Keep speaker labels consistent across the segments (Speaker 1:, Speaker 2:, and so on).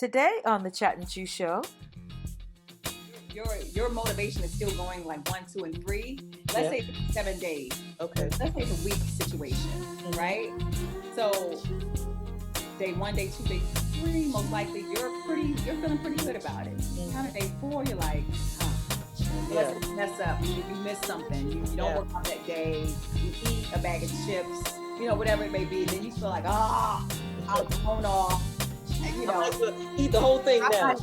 Speaker 1: today on the Chat and Chew Show.
Speaker 2: Your motivation is still going like 1, 2, and 3. Let's say it's 7 days.
Speaker 3: Okay.
Speaker 2: Let's say it's a week situation, right? So day 1, day 2, day 3, most likely you're feeling pretty good about it. Kind of day 4, you're like, let's mess up. You miss something. You don't work out that day. You eat a bag of chips. Whatever it may be. Then you feel like, I'm thrown off.
Speaker 3: I might as well eat the whole thing now.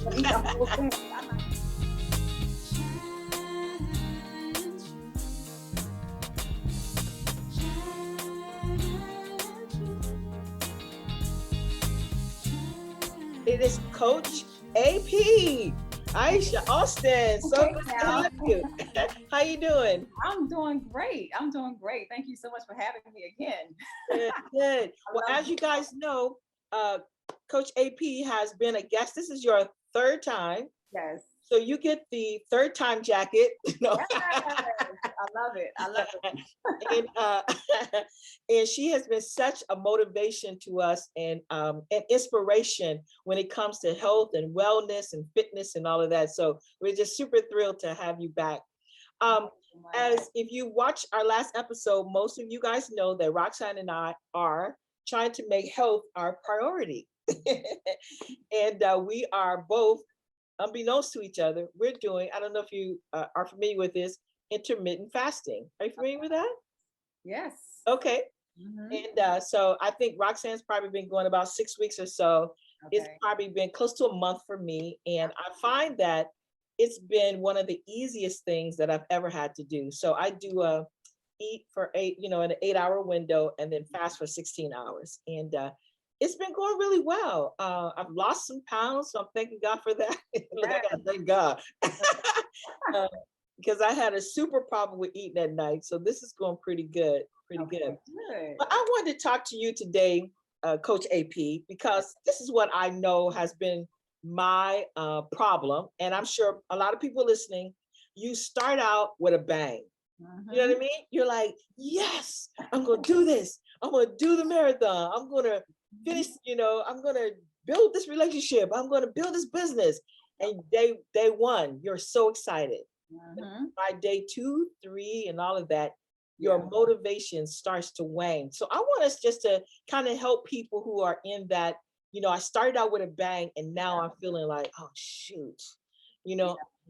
Speaker 3: It is Coach AP, Aisha Austin. So good to have you. How you doing?
Speaker 2: I'm doing great. Thank you so much for having me again.
Speaker 3: Good. Well, as you guys know, Coach AP has been a guest. This is your 3rd time.
Speaker 2: Yes.
Speaker 3: So you get the 3rd time jacket. No.
Speaker 2: Yes. I love
Speaker 3: it. And she has been such a motivation to us and an inspiration when it comes to health and wellness and fitness and all of that. So we're just super thrilled to have you back. As if you watch our last episode, most of you guys know that Roxanne and I are trying to make health our priority. And we are both, unbeknownst to each other, we're doing, I don't know if you are familiar with this, intermittent fasting. Are you familiar with that?
Speaker 2: Yes.
Speaker 3: Okay. And so I think Roxanne's probably been going about 6 weeks or so. Okay. It's probably been close to a month for me. And I find that it's been one of the easiest things that I've ever had to do. So I do eat for 8, in an 8-hour window and then fast for 16 hours. And it's been going really well. I've lost some pounds, so I'm thanking God for that. Thank God. Because I had a super problem with eating at night. So this is going pretty good, good. But I wanted to talk to you today, Coach AP, because this is what I know has been my problem. And I'm sure a lot of people listening, you start out with a bang. You know what I mean? You're like, yes, I'm going to do this. I'm going to do the marathon. I'm going to finish, I'm going to build this relationship. I'm going to build this business. And day 1, you're so excited. By day 2, 3, and all of that, your motivation starts to wane. So I want us just to kind of help people who are in that, I started out with a bang and now I'm feeling like, oh, shoot,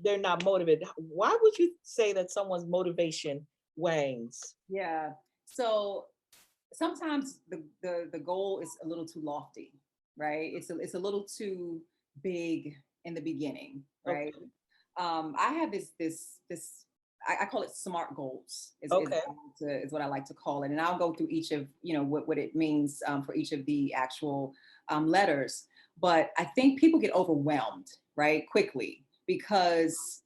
Speaker 3: they're not motivated. Why would you say that someone's motivation wanes?
Speaker 2: Yeah. So sometimes the goal is a little too lofty, right? It's a little too big in the beginning, right? Okay. I have this I call it SMART goals is what I like to call it. And I'll go through each of, what it means for each of the actual letters. But I think people get overwhelmed, right, quickly, because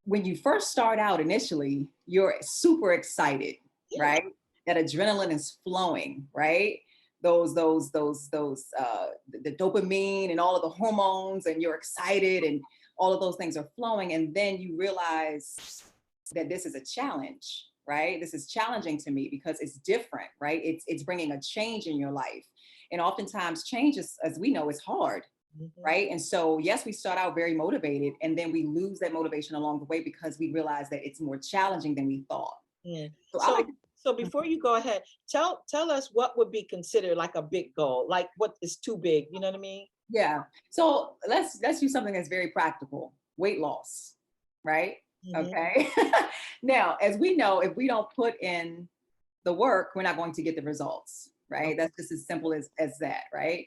Speaker 2: when you first start out initially, you're super excited, right? That adrenaline is flowing, right? Those the dopamine and all of the hormones, and you're excited and all of those things are flowing. And then you realize that this is a challenge, right? This is challenging to me because it's different, right? It's bringing a change in your life. And oftentimes change is, as we know, is hard, right? And so, yes, we start out very motivated and then we lose that motivation along the way because we realize that it's more challenging than we thought.
Speaker 3: So before you go ahead, tell us what would be considered like a big goal, like what is too big, you know what I mean?
Speaker 2: Yeah. So let's use something that's very practical. Weight loss, right? Okay. Now, as we know, if we don't put in the work, we're not going to get the results, right? That's just as simple as that, right?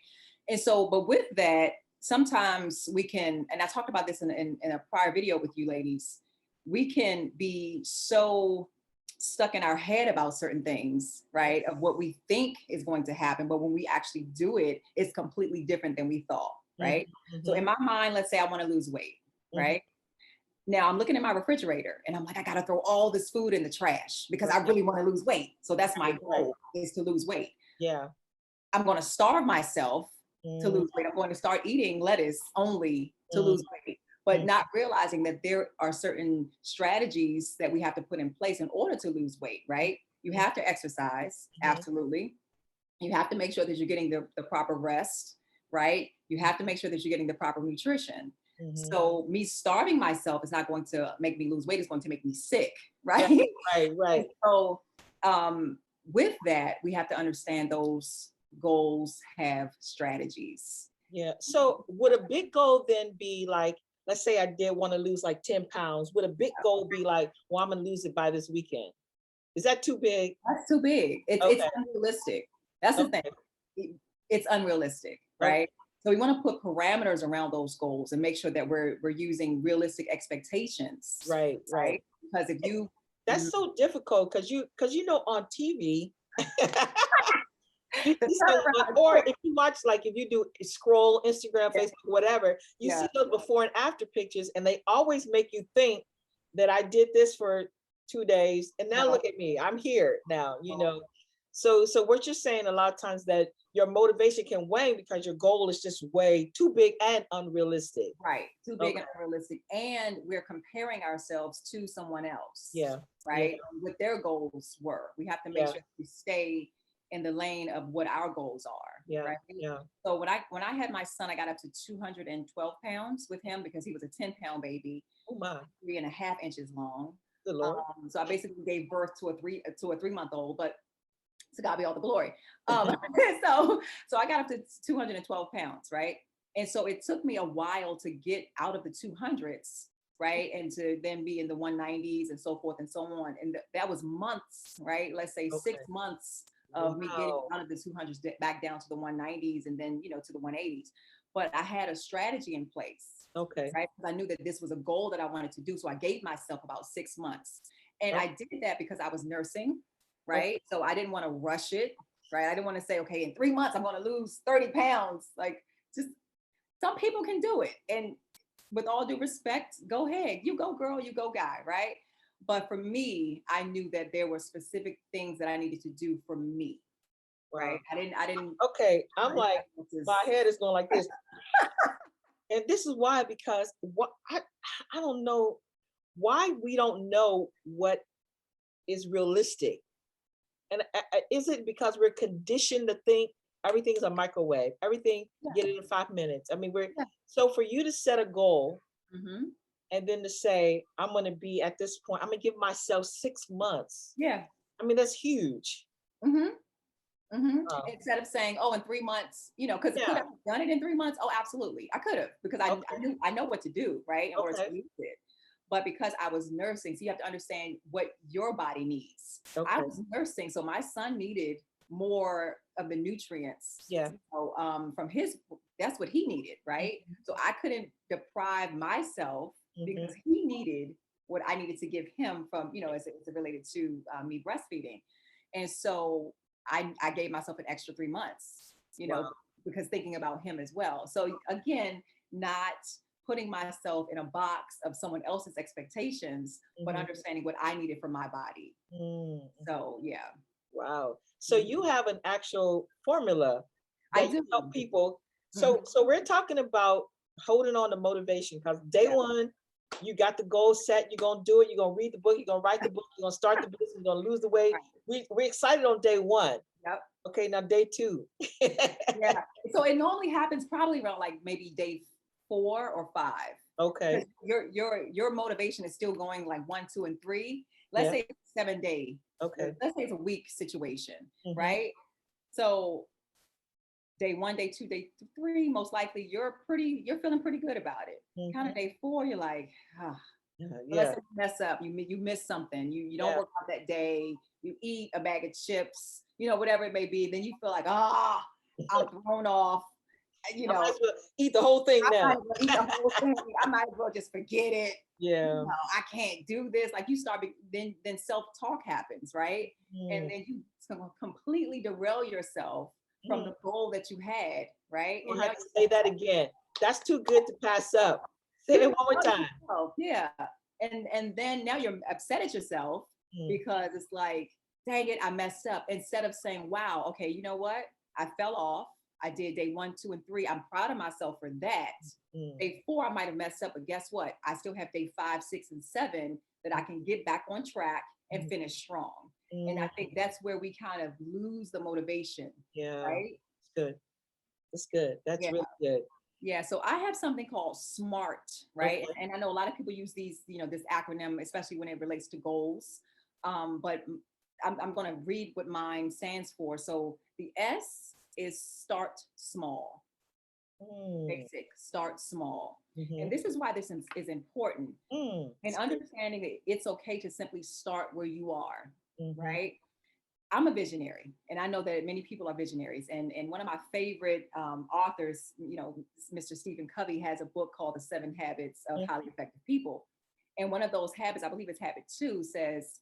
Speaker 2: And so, but with that, sometimes we can, and I talked about this in a prior video with you ladies, we can be so stuck in our head about certain things, right? Of what we think is going to happen. But when we actually do it, it's completely different than we thought, right? So in my mind, let's say I want to lose weight, right? Now I'm looking at my refrigerator and I'm like, I got to throw all this food in the trash because I really want to lose weight. So that's my goal, is to lose weight.
Speaker 3: Yeah.
Speaker 2: I'm going to starve myself to lose weight. I'm going to start eating lettuce only to lose weight. But not realizing that there are certain strategies that we have to put in place in order to lose weight, right? You have to exercise, absolutely. You have to make sure that you're getting the proper rest, right? You have to make sure that you're getting the proper nutrition.
Speaker 3: Mhm.
Speaker 2: So me starving myself is not going to make me lose weight. It's going to make me sick, right?
Speaker 3: Right.
Speaker 2: So with that, we have to understand those goals have strategies.
Speaker 3: Yeah. So would a big goal then be like, let's say I did want to lose like 10 pounds. Would a big goal be like, well, I'm gonna lose it by this weekend? Is that too big?
Speaker 2: That's too big. It's
Speaker 3: Okay.
Speaker 2: unrealistic. That's the
Speaker 3: Okay.
Speaker 2: thing. It's unrealistic,
Speaker 3: Okay.
Speaker 2: right? So we want to put parameters around those goals and make sure that we're using realistic expectations.
Speaker 3: Right.
Speaker 2: Because if you
Speaker 3: That's so difficult because you know on TV, you
Speaker 2: the
Speaker 3: see someone, or if you watch, like if you do scroll Instagram,
Speaker 2: Yeah.
Speaker 3: Facebook, whatever, you
Speaker 2: Yeah.
Speaker 3: see those before and after pictures, and they always make you think that I did this for 2 days, and now
Speaker 2: No.
Speaker 3: look at me, I'm here now, you know. So what you're saying a lot of times that your motivation can wane because your goal is just way too big and unrealistic.
Speaker 2: Right, too big and
Speaker 3: Okay.
Speaker 2: unrealistic, and we're comparing ourselves to someone else.
Speaker 3: Yeah.
Speaker 2: Right, what their goals were. We have to make
Speaker 3: Yeah.
Speaker 2: sure we stay in the lane of what our goals are.
Speaker 3: Yeah.
Speaker 2: Right.
Speaker 3: Yeah.
Speaker 2: So when I had my son, I got up to 212 pounds with him because he was a 10-pound baby,
Speaker 3: Oh my,
Speaker 2: 3.5 inches long.
Speaker 3: good Lord.
Speaker 2: So I basically gave birth to a 3-month-old, but to God be all the glory. So I got up to 212 pounds, right? And so it took me a while to get out of the 200s, right? And to then be in the 190s and so forth and so on. And that was months, right? Let's say 6
Speaker 3: Okay.
Speaker 2: months of me getting
Speaker 3: Wow.
Speaker 2: out of the 200s back down to the 190s and then, to the 180s. But I had a strategy in place,
Speaker 3: Okay.
Speaker 2: right? Because I knew that this was a goal that I wanted to do. So I gave myself about 6 months. And I did that because I was nursing, right? So I didn't want to rush it, right? I didn't want to say, okay, in 3 months, I'm going to lose 30 pounds. Like, just some people can do it. And with all due respect, go ahead. You go, girl, you go, guy, right? But for me, I knew that there were specific things that I needed to do for me, right?
Speaker 3: Wow.
Speaker 2: I didn't.
Speaker 3: Okay, I'm like, my head is going like this. And this is why, because what I don't know why we don't know what is realistic. And is it because we're conditioned to think everything's a microwave, everything get it in 5 minutes? I mean, so for you to set a goal
Speaker 2: Mm-hmm.
Speaker 3: and then to say, I'm going to be at this point, I'm going to give myself 6 months.
Speaker 2: Yeah.
Speaker 3: I mean, that's huge.
Speaker 2: Mm-hmm. Mm-hmm.
Speaker 3: Wow.
Speaker 2: Instead of saying, oh, in 3 months, because could I have done it in 3 months? Oh, absolutely. I could have, because I know what to do, right? In order to use it. But because I was nursing, so you have to understand what your body needs. I was nursing, so my son needed more of the nutrients.
Speaker 3: Yeah.
Speaker 2: From that's what he needed, right? So I couldn't deprive myself because he needed what I needed to give him from, as it related to me breastfeeding. And so I gave myself an extra 3 months, because thinking about him as well. So again, not putting myself in a box of someone else's expectations, but understanding what I needed for my body. So yeah.
Speaker 3: Wow. So you have an actual formula that you help people. So we're talking about holding on to motivation, because day one, you got the goal set, you're gonna do it, you're gonna read the book, you're gonna write the book, you're gonna start the business, you're gonna lose the weight. We're excited on day one.
Speaker 2: Yep.
Speaker 3: Okay, now day two.
Speaker 2: Yeah. So it normally happens probably around like maybe day 4 or 5.
Speaker 3: Okay.
Speaker 2: Your motivation is still going like 1, 2, and 3. Let's say it's 7 day.
Speaker 3: Okay.
Speaker 2: Let's say it's a week situation, right? So day 1, day 2, day 3, most likely you're feeling pretty good about it. Kind of day 4, you're like, let's say you mess up, you miss something, you don't work out that day, you eat a bag of chips, whatever it may be, then you feel like, I'm thrown off.
Speaker 3: I might as well eat the whole thing now.
Speaker 2: I might as well just forget it.
Speaker 3: Yeah.
Speaker 2: I can't do this. Like you start, then self-talk happens, right? And then you completely derail yourself from the goal that you had, right?
Speaker 3: You have to say that again. That's too good to pass up. Say it one more time.
Speaker 2: Yeah. And then now you're upset at yourself because it's like, dang it, I messed up. Instead of saying, wow, okay, you know what? I fell off. I did day 1, 2, and 3. I'm proud of myself for that. Day 4, I might have messed up, but guess what? I still have day 5, 6, and 7 that I can get back on track and finish strong. And I think that's where we kind of lose the motivation.
Speaker 3: Yeah.
Speaker 2: Right.
Speaker 3: Good. That's good. That's
Speaker 2: Yeah.
Speaker 3: really good.
Speaker 2: Yeah, so I have something called SMART, right?
Speaker 3: Okay.
Speaker 2: And I know a lot of people use these, this acronym, especially when it relates to goals. But I'm going to read what mine stands for. So the S is start small,
Speaker 3: Mm,
Speaker 2: basic, start small. And
Speaker 3: mhm,
Speaker 2: this is why this is important. And
Speaker 3: it's good.
Speaker 2: understanding that it's okay to simply start where you are,
Speaker 3: Mhm,
Speaker 2: right? I'm a visionary, and I know that many people are visionaries. And one of my favorite authors, Mr. Stephen Covey, has a book called The 7 Habits of
Speaker 3: mhm,
Speaker 2: Highly Effective People. And one of those habits, I believe it's habit 2, says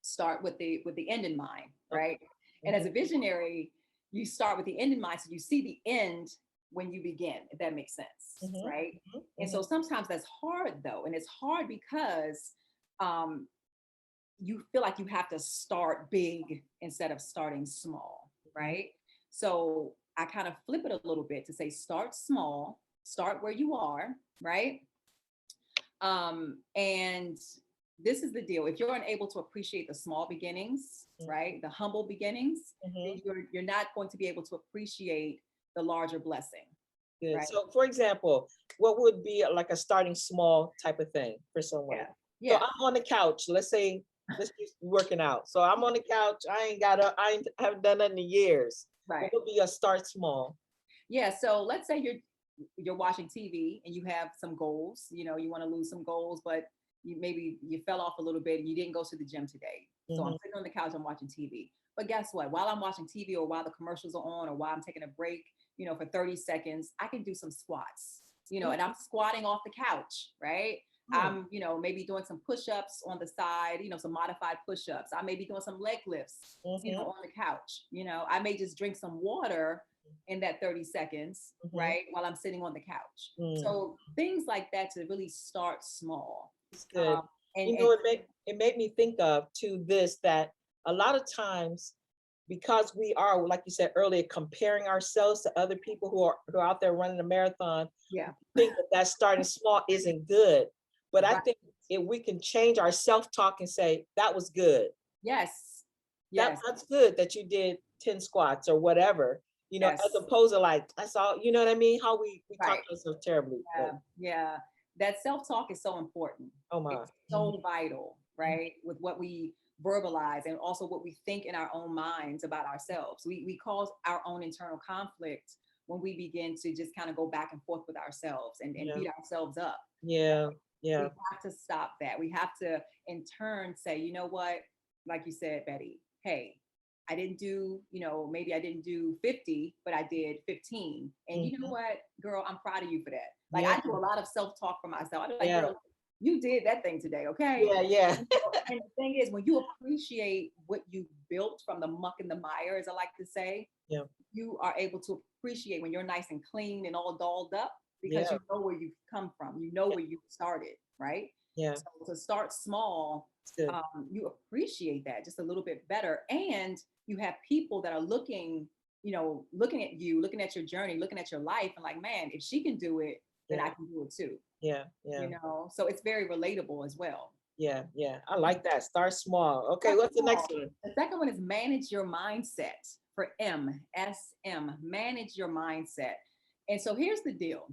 Speaker 2: start with the end in mind,
Speaker 3: okay.
Speaker 2: right? And as
Speaker 3: Mhm,
Speaker 2: a visionary, you start with the end in mind, so you see the end when you begin, if that makes sense,
Speaker 3: mhm,
Speaker 2: right?
Speaker 3: mhm,
Speaker 2: And
Speaker 3: mhm.
Speaker 2: so sometimes that's hard though, and it's hard because um, you feel like you have to start big instead of starting small,
Speaker 3: Mhm.
Speaker 2: right? So I kind of flip it a little bit to say start small, start where you are, right? And this is the deal. If you're unable to appreciate the small beginnings,
Speaker 3: Mhm,
Speaker 2: right, the humble beginnings, then
Speaker 3: mhm.
Speaker 2: you're not going to be able to appreciate the larger blessing,
Speaker 3: Good.
Speaker 2: right?
Speaker 3: So, for example, what would be like a starting small type of thing for someone?
Speaker 2: Yeah.
Speaker 3: So
Speaker 2: Yeah.
Speaker 3: I'm on the couch. Let's say, let's just working out. So I'm on the couch. I haven't done that in years. What
Speaker 2: Right.
Speaker 3: would be a start small?
Speaker 2: Yeah. So let's say you're watching TV and you have some goals. You want to lose some goals, but you fell off a little bit and you didn't go to the gym today. So I'm
Speaker 3: Mhm,
Speaker 2: sitting on the couch, I'm watching TV. But guess what? While I'm watching TV or while the commercials are on or while I'm taking a break, for 30 seconds, I can do some squats.
Speaker 3: mhm,
Speaker 2: And I'm squatting off the couch, right?
Speaker 3: mhm,
Speaker 2: I'm, maybe doing some push-ups on the side, some modified push-ups. I may be doing some leg lifts,
Speaker 3: mhm,
Speaker 2: on the couch. I may just drink some water in that 30 seconds,
Speaker 3: mhm,
Speaker 2: right? While I'm sitting on the couch.
Speaker 3: mhm.
Speaker 2: So things like that to really start small.
Speaker 3: It's good.
Speaker 2: And,
Speaker 3: You
Speaker 2: and
Speaker 3: know, it made me think of to this that a lot of times because we are, like you said earlier, comparing ourselves to other people who are out there running a marathon,
Speaker 2: yeah,
Speaker 3: think that starting small isn't good. But I
Speaker 2: right.
Speaker 3: think if we can change our self-talk and say, that was good.
Speaker 2: Yes.
Speaker 3: That
Speaker 2: Yes.
Speaker 3: that's good that you did 10 squats or whatever, as
Speaker 2: Yes.
Speaker 3: opposed to like, that's all, you know what I mean? How we talk
Speaker 2: Right.
Speaker 3: to ourselves terribly. But
Speaker 2: Yeah. Yeah. That self-talk is so important.
Speaker 3: oh my.
Speaker 2: It's so vital, right? With what we verbalize and also what we think in our own minds about ourselves. We cause our own internal conflict when we begin to just kind of go back and forth with ourselves and
Speaker 3: Yeah.
Speaker 2: beat ourselves up.
Speaker 3: Yeah.
Speaker 2: We
Speaker 3: Yeah.
Speaker 2: have to stop that. We have to, in turn, say, you know what? Like you said, Betty, hey, I didn't do, maybe I didn't do 50, but I did 15. And you know
Speaker 3: Mhm.
Speaker 2: what, girl, I'm proud of you for that. Like
Speaker 3: Yeah.
Speaker 2: I do a lot of self-talk for myself. I'm like,
Speaker 3: Yeah.
Speaker 2: girl, you did that thing today, okay?
Speaker 3: Yeah. Yeah.
Speaker 2: And the thing is, when you appreciate what you built from the muck and the mire, as I like to say,
Speaker 3: Yeah.
Speaker 2: you are able to appreciate when you're nice and clean and all dolled up because
Speaker 3: Yeah.
Speaker 2: you know where you've come from, you know
Speaker 3: Yeah.
Speaker 2: where you started, right?
Speaker 3: Yeah.
Speaker 2: So to start small,
Speaker 3: It's good.
Speaker 2: you appreciate that just a little bit better, and you have people that are looking, looking at you, looking at your journey, looking at your life, and like, man, if she can do it, then
Speaker 3: Yeah.
Speaker 2: I can do it too.
Speaker 3: Yeah. Yeah.
Speaker 2: So it's very relatable as well.
Speaker 3: Yeah. Yeah. I like that. Start small. Okay.
Speaker 2: Start
Speaker 3: What's the next
Speaker 2: small.
Speaker 3: one?
Speaker 2: The second one is manage your mindset for M, manage your mindset. And so here's the deal.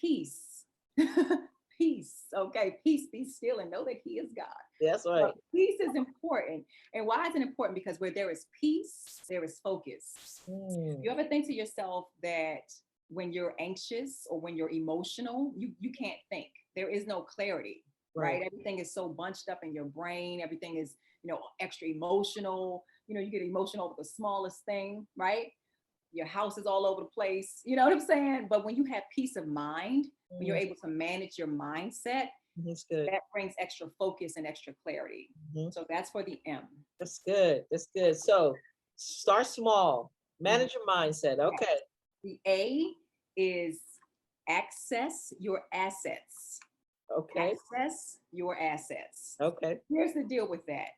Speaker 2: Peace. Peace. Okay. Peace, be still and know that he is God.
Speaker 3: That's
Speaker 2: But
Speaker 3: right.
Speaker 2: peace is important. And why is it important? Because where there is peace, there is focus.
Speaker 3: Mm,
Speaker 2: You ever think to yourself that when you're anxious or when you're emotional, you can't think. There is no clarity,
Speaker 3: right.
Speaker 2: right? Everything is so bunched up in your brain. Everything is, extra emotional. You get emotional over the smallest thing, right? Your house is all over the place. You know what I'm saying? But when you have peace of mind, when you're
Speaker 3: Mm,
Speaker 2: able to manage your mindset,
Speaker 3: that's good.
Speaker 2: that brings extra focus and extra clarity.
Speaker 3: Mhm.
Speaker 2: So that's for the M.
Speaker 3: That's good. That's good. So start small.
Speaker 2: Mhm.
Speaker 3: Manage your mindset.
Speaker 2: Yes.
Speaker 3: Okay.
Speaker 2: The A is access your assets.
Speaker 3: Okay.
Speaker 2: Access your assets.
Speaker 3: Okay.
Speaker 2: Here's the deal with that.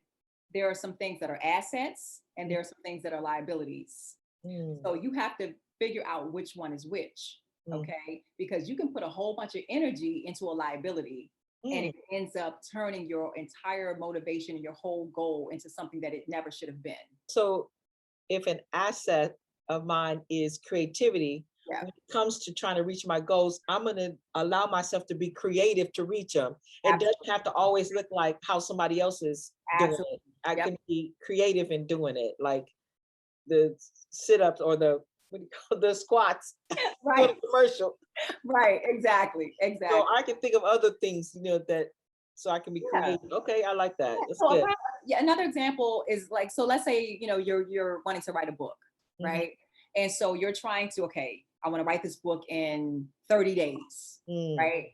Speaker 2: There are some things that are assets and there are some things that are liabilities.
Speaker 3: Mm,
Speaker 2: So you have to figure out which one is which,
Speaker 3: mm,
Speaker 2: okay? Because you can put a whole bunch of energy into a liability and
Speaker 3: mm.
Speaker 2: it ends up turning your entire motivation and your whole goal into something that it never should have been.
Speaker 3: So if an asset of mine is creativity,
Speaker 2: Yeah.
Speaker 3: when it comes to trying to reach my goals, I'm going to allow myself to be creative to reach them. It doesn't have to always look like how somebody else is doing
Speaker 2: Absolutely.
Speaker 3: it. I
Speaker 2: Yep.
Speaker 3: can be creative in doing it, like the sit-ups or the what do you call the squats for
Speaker 2: Right.
Speaker 3: the commercial.
Speaker 2: Right. Exactly.
Speaker 3: So
Speaker 2: Exactly.
Speaker 3: I can think of other things, that so I can be
Speaker 2: Yeah.
Speaker 3: creative. Okay, I like that.
Speaker 2: Yeah,
Speaker 3: That's
Speaker 2: so
Speaker 3: good.
Speaker 2: yeah, another example is like, so let's say, you're wanting to write a book,
Speaker 3: Mhm.
Speaker 2: right? And so you're trying to, okay, I want to write this book in 30 days,
Speaker 3: Mm,
Speaker 2: right?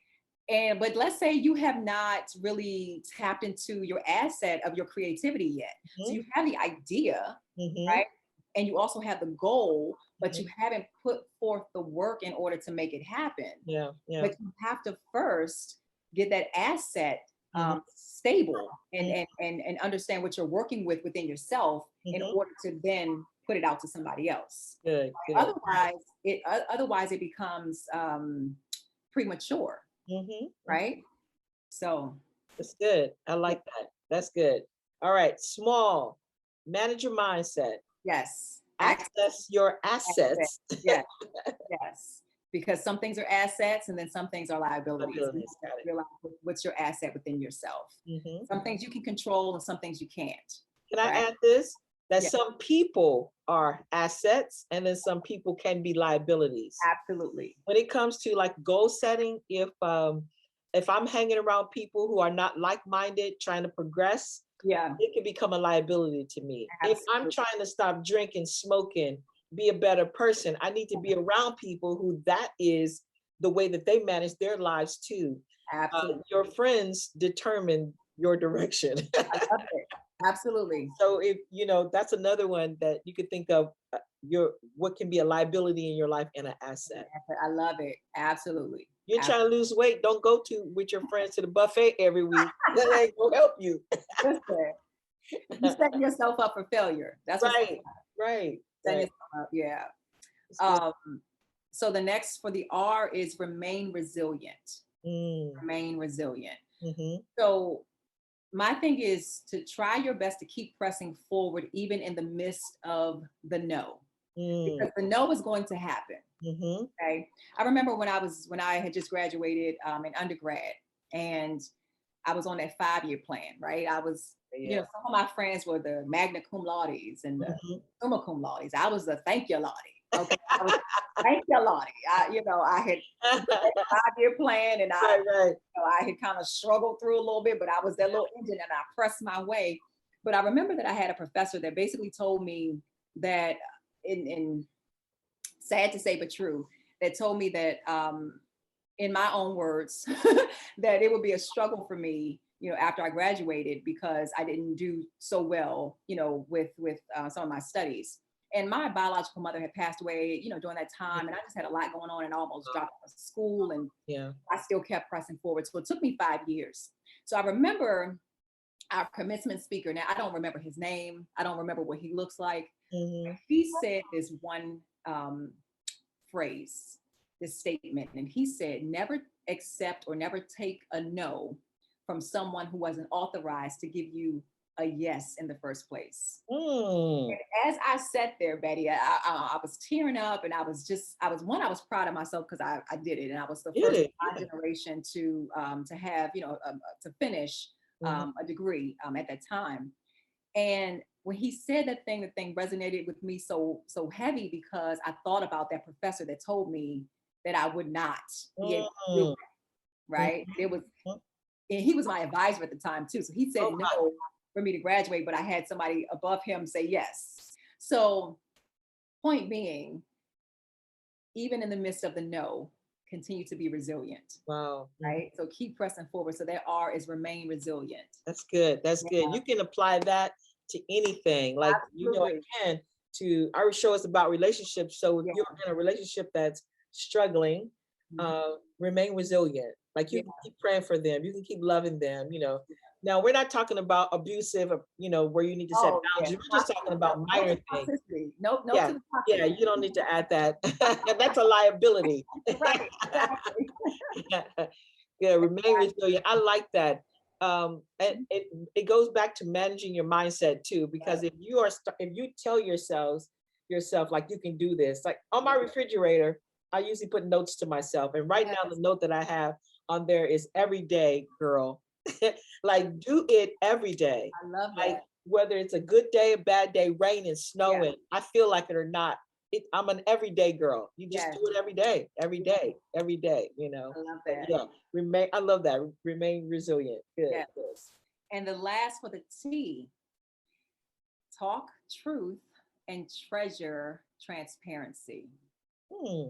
Speaker 2: But let's say you have not really tapped into your asset of your creativity yet. So
Speaker 3: mhm,
Speaker 2: you have the idea,
Speaker 3: mhm,
Speaker 2: right? And you also have the goal, but
Speaker 3: mhm.
Speaker 2: you haven't put forth the work in order to make it happen.
Speaker 3: Yeah, yeah.
Speaker 2: But you have to first get that asset
Speaker 3: Mhm,
Speaker 2: stable and,
Speaker 3: mhm,
Speaker 2: and understand what you're working with within yourself in
Speaker 3: mhm.
Speaker 2: order to then put it out to somebody else.
Speaker 3: Good, good.
Speaker 2: Otherwise it becomes premature,
Speaker 3: Mhm.
Speaker 2: right? So
Speaker 3: That's good. I
Speaker 2: yeah,
Speaker 3: like that. That's good. All right, small. Manage your mindset.
Speaker 2: yes,
Speaker 3: Access your
Speaker 2: access,
Speaker 3: assets.
Speaker 2: yes, yes. Because some things are assets and then some things are liabilities. You
Speaker 3: Abilities.
Speaker 2: have
Speaker 3: Got
Speaker 2: to
Speaker 3: it.
Speaker 2: realize what's your asset within yourself.
Speaker 3: Mhm.
Speaker 2: Some things you can control and some things you can't,
Speaker 3: Can I
Speaker 2: right?
Speaker 3: add this? That
Speaker 2: Yeah,
Speaker 3: some people are assets and then some people can be liabilities.
Speaker 2: absolutely.
Speaker 3: When it comes to like goal setting, if I'm hanging around people who are not like-minded, trying to progress,
Speaker 2: Yeah,
Speaker 3: it can become a liability to me. If I'm
Speaker 2: absolutely.
Speaker 3: trying to stop drinking, smoking, be a better person, I need to be around people who that is the way that they manage their lives too.
Speaker 2: Absolutely.
Speaker 3: Your friends determine your direction.
Speaker 2: I love it. Absolutely.
Speaker 3: So if that's another one that you could think of, your what can be a liability in your life and an asset.
Speaker 2: I love it. Absolutely.
Speaker 3: You're trying to lose weight, don't go to with your friends to the buffet every week. That ain't gonna help you.
Speaker 2: Listen, you setting yourself up for failure. That's what's
Speaker 3: Right, right,
Speaker 2: setting
Speaker 3: right.
Speaker 2: yourself up. Yeah.
Speaker 3: It's good.
Speaker 2: Um, so the next for the R is remain resilient.
Speaker 3: Mm,
Speaker 2: Remain resilient.
Speaker 3: mhm,
Speaker 2: So my thing is to try your best to keep pressing forward even in the midst of the no,
Speaker 3: mm,
Speaker 2: because the no is going to happen.
Speaker 3: mhm.
Speaker 2: Okay. I remember when I had just graduated in undergrad and I was on that 5-year plan, right? I was,
Speaker 3: Yeah.
Speaker 2: some of my friends were the magna cum laudes and the
Speaker 3: Mhm.
Speaker 2: summa cum laudes. I was the thank you laude. Okay. I was thank you laude. I had that 5-year plan and
Speaker 3: Right, right.
Speaker 2: I had kind of struggled through a little bit, but I was that little engine and I pressed my way. But I remember that I had a professor that basically told me that in sad to say but true, that told me that in my own words that it would be a struggle for me, after I graduated because I didn't do so well, with some of my studies. And my biological mother had passed away, during that time, and I just had a lot going on and almost dropped out of school, and
Speaker 3: Yeah.
Speaker 2: I still kept pressing forward. So it took me 5 years. So I remember our commencement speaker. Now I don't remember his name. I don't remember what he looks like.
Speaker 3: Mhm.
Speaker 2: He said this one phrase, this statement, and he said, never accept or never take a no from someone who wasn't authorized to give you a yes in the first place.
Speaker 3: Mm.
Speaker 2: And as I sat there, Betty, I was tearing up, and I was proud of myself because I did it, and I was the
Speaker 3: Did
Speaker 2: first
Speaker 3: it?
Speaker 2: in my generation to have, to finish
Speaker 3: Mhm.
Speaker 2: a degree at that time. And when he said that thing, the thing resonated with me so heavy because I thought about that professor that told me that I would not be able to do
Speaker 3: Mm.
Speaker 2: it, right? It was,
Speaker 3: Mhm.
Speaker 2: and he was my advisor at the time too. So he said
Speaker 3: Oh, my.
Speaker 2: no for me to graduate, but I had somebody above him say yes. So point being, even in the midst of the no, continue to be resilient,
Speaker 3: Wow. Mhm.
Speaker 2: right? So keep pressing forward. So that R is remain resilient.
Speaker 3: That's good. That's good.
Speaker 2: Yeah,
Speaker 3: You can apply that to anything. Like,
Speaker 2: absolutely.
Speaker 3: again, our show is about relationships. So if
Speaker 2: Yeah,
Speaker 3: you're in a relationship that's struggling,
Speaker 2: mhm,
Speaker 3: remain resilient. Like
Speaker 2: yeah,
Speaker 3: you can keep praying for them. You can keep loving them. Now we're not talking about abusive, where you need to set
Speaker 2: oh yeah,
Speaker 3: boundaries. We're just talking
Speaker 2: no,
Speaker 3: about
Speaker 2: no to
Speaker 3: minor things.
Speaker 2: toxicity. No, no
Speaker 3: Yeah.
Speaker 2: to the
Speaker 3: Yeah.
Speaker 2: toxic.
Speaker 3: You don't need to add that. That's a liability.
Speaker 2: Right, exactly.
Speaker 3: Yeah, remain resilient. I like that. And it goes back to managing your mindset too, because if you tell yourself like you can do this, like on my refrigerator, I usually put notes to myself. And right now, the note that I have on there is every day, girl. Like, do it every day.
Speaker 2: I love
Speaker 3: Like,
Speaker 2: that.
Speaker 3: whether it's a good day, a bad day, rain and snowing, I feel like it or not, I'm an everyday girl. You just
Speaker 2: Yes.
Speaker 3: do it every day, every day, every day, you know.
Speaker 2: I love
Speaker 3: But
Speaker 2: that.
Speaker 3: yeah, I love that. Remain resilient. Good.
Speaker 2: Yes. And the last for the T, talk truth and treasure transparency.
Speaker 3: Hmm.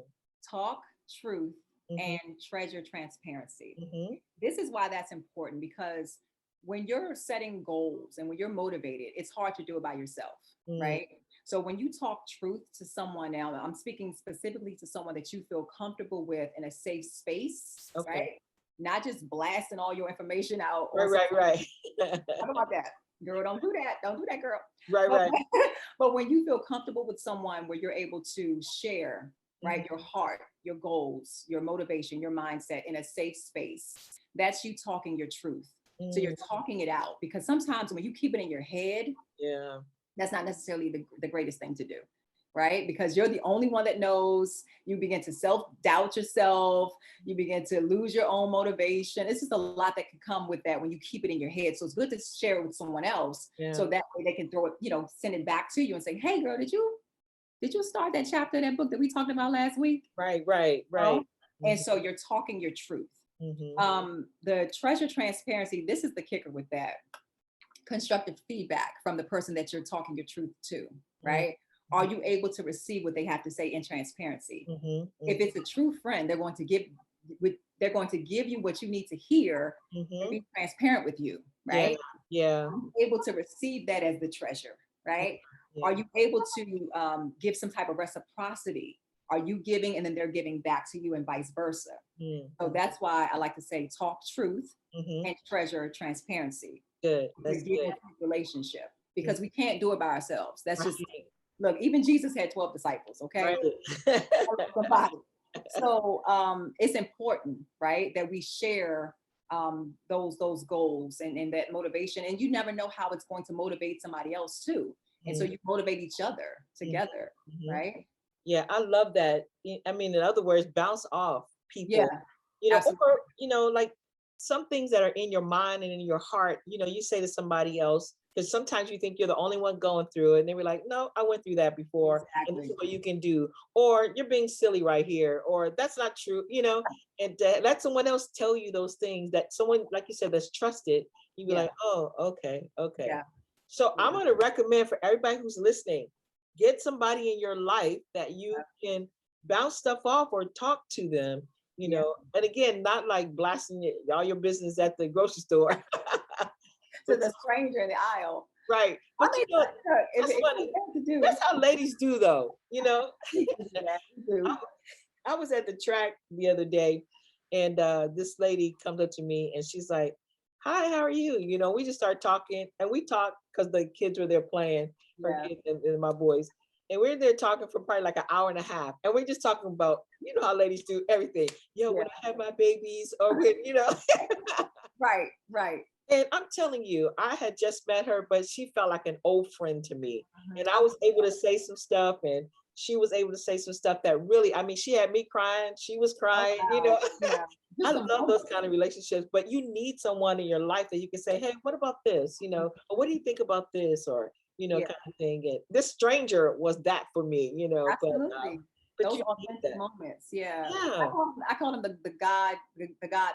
Speaker 2: Talk truth
Speaker 3: Mhm,
Speaker 2: and treasure transparency.
Speaker 3: mhm,
Speaker 2: This is why that's important, because when you're setting goals and when you're motivated, it's hard to do it by yourself,
Speaker 3: mm.
Speaker 2: right? So when you talk truth to someone now, I'm speaking specifically to someone that you feel comfortable with in a safe space,
Speaker 3: Okay.
Speaker 2: right? Not just blasting all your information out.
Speaker 3: Right.
Speaker 2: Talk about that. Girl, don't do that. Don't do that, girl.
Speaker 3: Right.
Speaker 2: But when you feel comfortable with someone where you're able to share, right,
Speaker 3: Mm-hmm.
Speaker 2: your heart, your goals, your motivation, your mindset in a safe space, that's you talking your truth. So you're talking it out, because sometimes when you keep it in your head,
Speaker 3: Yeah.
Speaker 2: that's not necessarily the greatest thing to do, right? Because you're the only one that knows. You begin to self-doubt yourself. You begin to lose your own motivation. It's just a lot that can come with that when you keep it in your head. So it's good to share it with someone else,
Speaker 3: Yeah.
Speaker 2: so that way they can throw it, send it back to you and say, hey girl, did you start that chapter of that book that we talked about last week?
Speaker 3: Right.
Speaker 2: And so you're talking your truth.
Speaker 3: Mm-hmm.
Speaker 2: The treasure transparency, this is the kicker with that. Constructive feedback from the person that you're talking your truth to, right?
Speaker 3: Mm-hmm.
Speaker 2: Are you able to receive what they have to say in transparency?
Speaker 3: Mm-hmm.
Speaker 2: If it's a true friend, they're going to give you what you need to hear and be transparent with you, right?
Speaker 3: Yeah.
Speaker 2: Are you able to receive that as the treasure, right?
Speaker 3: Yeah.
Speaker 2: Are you able to give some type of reciprocity? Are you giving and then they're giving back to you, and vice versa? So that's why I like to say talk truth and treasure transparency.
Speaker 3: Good.
Speaker 2: To
Speaker 3: That's
Speaker 2: get
Speaker 3: good.
Speaker 2: into a relationship, because we can't do it by ourselves. That's just,
Speaker 3: Right.
Speaker 2: look, even Jesus had 12 disciples, okay?
Speaker 3: Right.
Speaker 2: Somebody. So it's important, right, that we share those goals and that motivation. And you never know how it's going to motivate somebody else too. And so you motivate each other together, right?
Speaker 3: Yeah, I love that. I mean, in other words, bounce off
Speaker 2: Yeah,
Speaker 3: people,
Speaker 2: absolutely.
Speaker 3: or, like some things that are in your mind and in your heart, you say to somebody else, because sometimes you think you're the only one going through it. And they were like, no, I went through that before. And this is what you can do. Or you're being silly right here. Or that's not true, and let someone else tell you those things, that someone, like you said, that's trusted. You'd be like, oh, okay.
Speaker 2: Yeah.
Speaker 3: So I'm going to recommend for everybody who's listening, get somebody in your life that you can bounce stuff off or talk to them, and again, not like blasting all your business at the grocery store.
Speaker 2: To the stranger in the aisle.
Speaker 3: Right. But that's funny. That's how ladies do though, I was at the track the other day, and this lady comes up to me and she's like, hi, how are you? We just start talking, and we talk because the kids were there playing, her kids and my boys. And we're there talking for probably like an hour and a half. And we're just talking about, how ladies do everything. When I have my babies, or when,
Speaker 2: Right.
Speaker 3: And I'm telling you, I had just met her, but she felt like an old friend to me. And I was able to say some stuff, and she was able to say some stuff that really, I mean, she had me crying. She was crying,
Speaker 2: Yeah.
Speaker 3: I love those kind of relationships, but you need someone in your life that you can say, hey, what about this? Or what do you think about this? Or, kind of thing. And this stranger was that for me,
Speaker 2: Absolutely.
Speaker 3: but
Speaker 2: Those
Speaker 3: you need
Speaker 2: authentic
Speaker 3: that.
Speaker 2: moments. Yeah.
Speaker 3: Yeah.
Speaker 2: I call them the God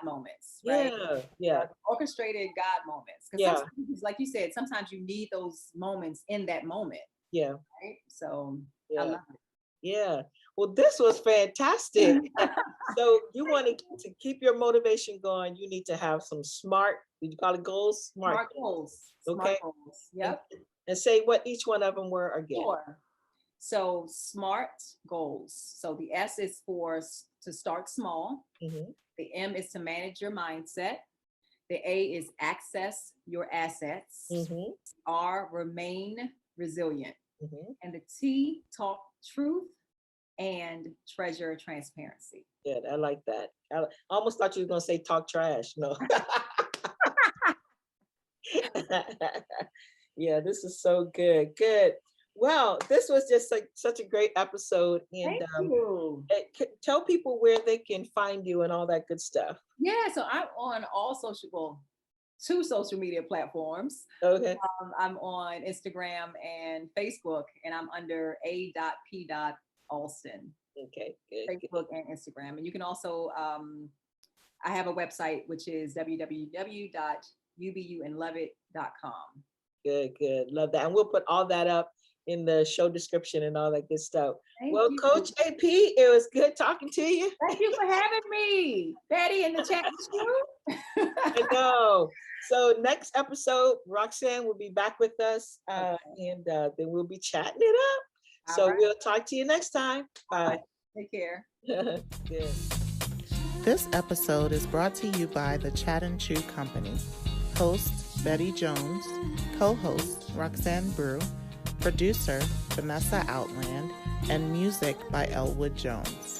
Speaker 2: moments, right?
Speaker 3: Yeah.
Speaker 2: Orchestrated God moments. Because sometimes, like you said, sometimes you need those moments in that moment.
Speaker 3: Yeah.
Speaker 2: Right. So
Speaker 3: Yeah.
Speaker 2: I love it.
Speaker 3: Yeah. Well, this was fantastic. So you want to keep your motivation going, you need to have some smart, did you call it goals?
Speaker 2: Smart goals.
Speaker 3: Okay.
Speaker 2: Smart goals. Yep.
Speaker 3: And say what each one of them were again.
Speaker 2: Sure. So SMART goals. So the S is to start small. The M is to manage your mindset. The A is access your assets. R, remain resilient. And the T, talk truth and treasure transparency.
Speaker 3: Good. I like that. I almost thought you were going to say talk trash. No. Yeah, this is so good. Good. Well, this was just like such a great episode. And
Speaker 2: Thank you.
Speaker 3: tell people where they can find you and all that good stuff.
Speaker 2: Yeah, so I'm on two social media platforms.
Speaker 3: Okay.
Speaker 2: I'm on Instagram and Facebook, and I'm under a.p.alston.
Speaker 3: Okay, good.
Speaker 2: Facebook and Instagram. And you can also, I have a website, which is www.ubunlevitt.com.
Speaker 3: Good. Love that. And we'll put all that up in the show description and all that good stuff.
Speaker 2: Thank
Speaker 3: well,
Speaker 2: you.
Speaker 3: Coach AP, it was good talking to you.
Speaker 2: Thank you for having me, Betty, in the chat too.
Speaker 3: I know. So next episode, Roxanne will be back with us, and then we'll be chatting it up. So we'll talk to you next time. Bye.
Speaker 2: Take care.
Speaker 3: Good.
Speaker 4: This episode is brought to you by the Chat and Chew Company. Host Betty Jones, co-host Roxanne Brew, producer Vanessa Outland, and music by Elwood Jones.